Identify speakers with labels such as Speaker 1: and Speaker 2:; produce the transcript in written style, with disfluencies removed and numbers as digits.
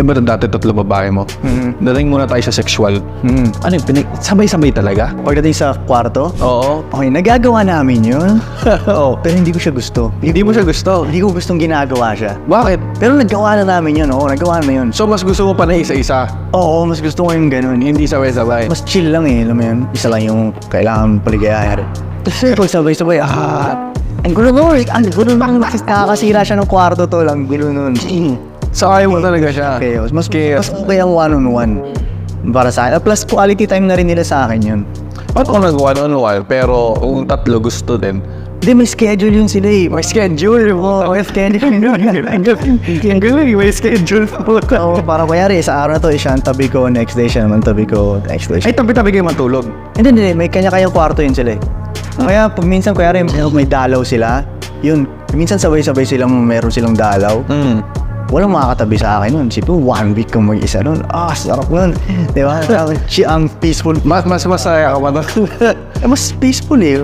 Speaker 1: Di ba dati tatlo babae mo? Dating muna tayo sa sexual. Ano yung sabay-sabay talaga?
Speaker 2: Pagdating sa kwarto,
Speaker 1: Oo.
Speaker 2: okay, nagagawa namin yun.
Speaker 1: Oo.
Speaker 2: Pero hindi ko siya gusto.
Speaker 1: Hindi mo siya gusto.
Speaker 2: Hindi ko gustong ginagawa siya.
Speaker 1: Bakit?
Speaker 2: Pero nagawa na namin yun, oo, nagawa na yun.
Speaker 1: So mas gusto mo pa na isa-isa?
Speaker 2: Oo, mas gusto ko yung ganun.
Speaker 1: Hindi sabay-sabay?
Speaker 2: Mas chill lang eh, alam mo yun. Isa lang yung kailangan paligayahin. Kasi pag sabay-sabay, ang gulo mo, ang gulo bang nakakasira siya ng kwarto to lang, gulo nun.
Speaker 1: So ayaw mo talaga siya?
Speaker 2: Chaos. Mas
Speaker 1: Chaos.
Speaker 2: okay ang one-on-one para sa akin. Plus quality time na rin nila sa akin yun.
Speaker 1: Ba't ako nag-one-on-one pero kung tatlo gusto din?
Speaker 2: Hindi, may schedule yun sila eh.
Speaker 1: May schedule mo.
Speaker 2: May schedule yun.
Speaker 1: Ang galing, may schedule po.
Speaker 2: Oo, parang kuyari, sa araw na to, siya ang tabi ko, next day siya naman tabi ko, next day
Speaker 1: Ay,
Speaker 2: siya.
Speaker 1: tabi-tabi kayo matulog.
Speaker 2: Hindi, may kanya-kanyang kwarto yun sila eh. Kaya pag minsan, kuyari, may dalaw sila, yun, minsan sabay-sabay silang, meron silang dalaw. Walang makakatabi sa akin nun. Siyempre, 1 week kang mag-isa nun. Sarap nun. Di ba? Siya ang peaceful.
Speaker 1: Mas masaya ka ba doon?
Speaker 2: Mas peaceful eh.